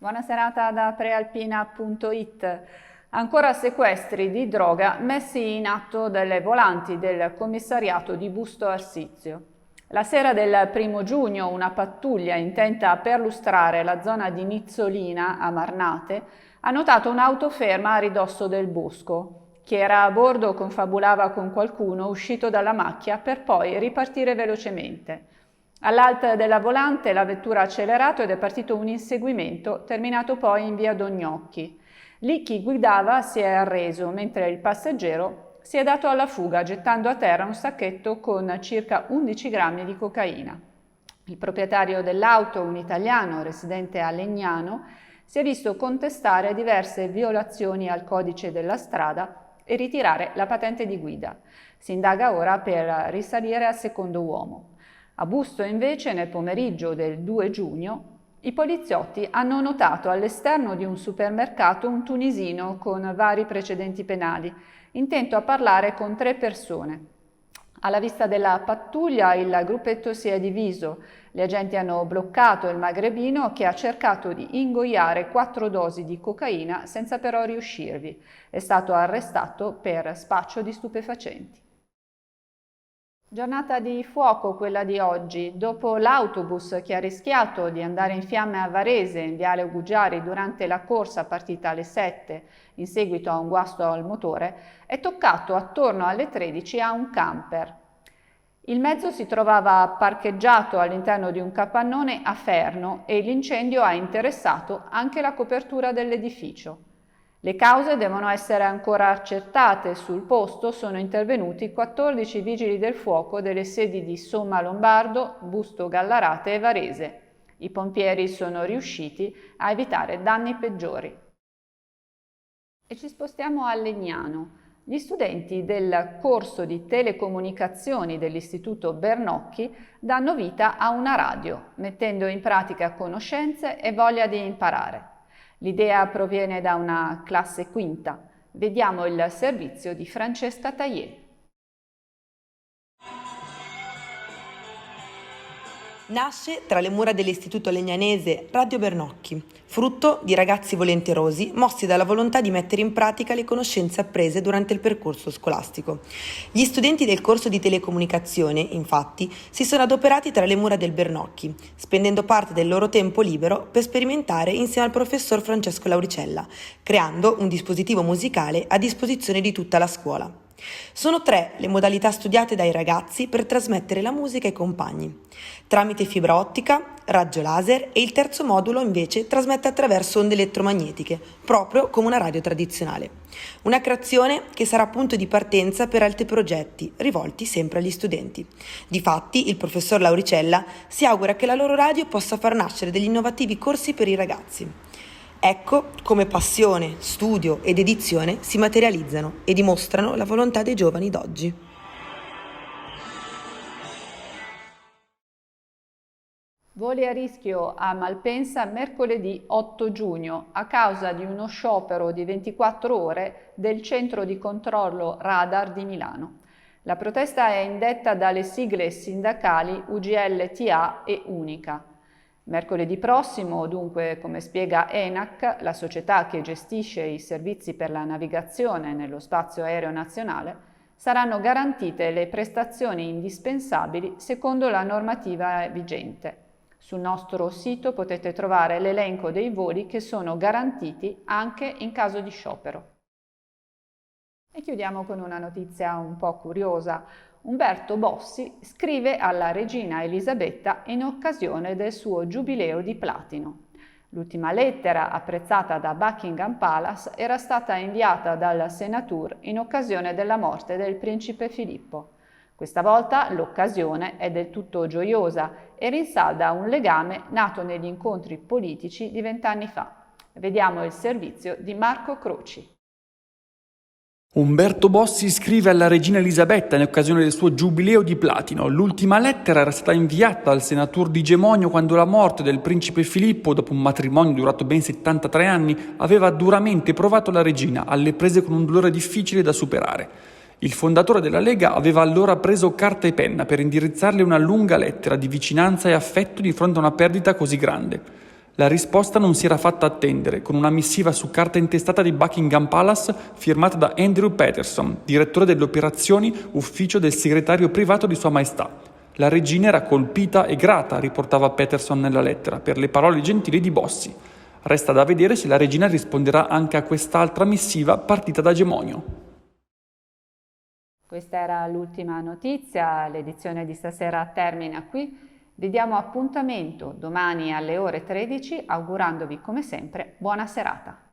Buona serata da prealpina.it. Ancora sequestri di droga messi in atto dalle volanti del commissariato di Busto Arsizio. La sera del 1 giugno una pattuglia intenta a perlustrare la zona di Nizzolina a Marnate ha notato un'auto ferma a ridosso del bosco. Chi era a bordo confabulava con qualcuno uscito dalla macchia per poi ripartire velocemente. All'alt della volante la vettura ha accelerato ed è partito un inseguimento, terminato poi in via Dognocchi. Lì chi guidava si è arreso, mentre il passeggero si è dato alla fuga, gettando a terra un sacchetto con circa 11 grammi di cocaina. Il proprietario dell'auto, un italiano residente a Legnano, si è visto contestare diverse violazioni al codice della strada e ritirare la patente di guida. Si indaga ora per risalire al secondo uomo. A Busto invece nel pomeriggio del 2 giugno i poliziotti hanno notato all'esterno di un supermercato un tunisino con vari precedenti penali, intento a parlare con 3 persone. Alla vista della pattuglia il gruppetto si è diviso. Gli agenti hanno bloccato il magrebino che ha cercato di ingoiare 4 dosi di cocaina senza però riuscirvi. È stato arrestato per spaccio di stupefacenti. Giornata di fuoco quella di oggi. Dopo l'autobus che ha rischiato di andare in fiamme a Varese, in viale Ugugiari, durante la corsa partita alle 7, in seguito a un guasto al motore, è toccato attorno alle 13 a un camper. Il mezzo si trovava parcheggiato all'interno di un capannone a Ferno e l'incendio ha interessato anche la copertura dell'edificio. Le cause devono essere ancora accertate. Sul posto sono intervenuti 14 vigili del fuoco delle sedi di Somma Lombardo, Busto Gallarate e Varese. I pompieri sono riusciti a evitare danni peggiori. E ci spostiamo a Legnano. Gli studenti del corso di telecomunicazioni dell'Istituto Bernocchi danno vita a una radio, mettendo in pratica conoscenze e voglia di imparare. L'idea proviene da una classe quinta. Vediamo il servizio di Francesca Taillé. Nasce tra le mura dell'Istituto Legnanese Radio Bernocchi, frutto di ragazzi volenterosi mossi dalla volontà di mettere in pratica le conoscenze apprese durante il percorso scolastico. Gli studenti del corso di telecomunicazione, infatti, si sono adoperati tra le mura del Bernocchi, spendendo parte del loro tempo libero per sperimentare insieme al professor Francesco Lauricella, creando un dispositivo musicale a disposizione di tutta la scuola. Sono 3 le modalità studiate dai ragazzi per trasmettere la musica ai compagni. Tramite fibra ottica, raggio laser e il terzo modulo invece trasmette attraverso onde elettromagnetiche, proprio come una radio tradizionale. Una creazione che sarà punto di partenza per altri progetti, rivolti sempre agli studenti. Difatti, il professor Lauricella si augura che la loro radio possa far nascere degli innovativi corsi per i ragazzi. Ecco come passione, studio ed edizione si materializzano e dimostrano la volontà dei giovani d'oggi. Voli a rischio a Malpensa mercoledì 8 giugno a causa di uno sciopero di 24 ore del centro di controllo radar di Milano. La protesta è indetta dalle sigle sindacali UGL-TA e Unica. Mercoledì prossimo, dunque, come spiega ENAC, la società che gestisce i servizi per la navigazione nello spazio aereo nazionale, saranno garantite le prestazioni indispensabili secondo la normativa vigente. Sul nostro sito potete trovare l'elenco dei voli che sono garantiti anche in caso di sciopero. E chiudiamo con una notizia un po' curiosa. Umberto Bossi scrive alla regina Elisabetta in occasione del suo giubileo di platino. L'ultima lettera, apprezzata da Buckingham Palace, era stata inviata dal Senatur in occasione della morte del principe Filippo. Questa volta l'occasione è del tutto gioiosa e rinsalda un legame nato negli incontri politici di 20 anni fa. Vediamo il servizio di Marco Croci. Umberto Bossi scrive alla regina Elisabetta in occasione del suo giubileo di platino. L'ultima lettera era stata inviata al Senatur di Gemonio quando la morte del principe Filippo, dopo un matrimonio durato ben 73 anni, aveva duramente provato la regina, alle prese con un dolore difficile da superare. Il fondatore della Lega aveva allora preso carta e penna per indirizzarle una lunga lettera di vicinanza e affetto di fronte a una perdita così grande. La risposta non si era fatta attendere, con una missiva su carta intestata di Buckingham Palace firmata da Andrew Patterson, direttore delle operazioni, ufficio del segretario privato di Sua Maestà. La regina era colpita e grata, riportava Patterson nella lettera, per le parole gentili di Bossi. Resta da vedere se la regina risponderà anche a quest'altra missiva partita da Gemonio. Questa era l'ultima notizia, l'edizione di stasera termina qui. Vi diamo appuntamento domani alle ore 13, augurandovi come sempre buona serata.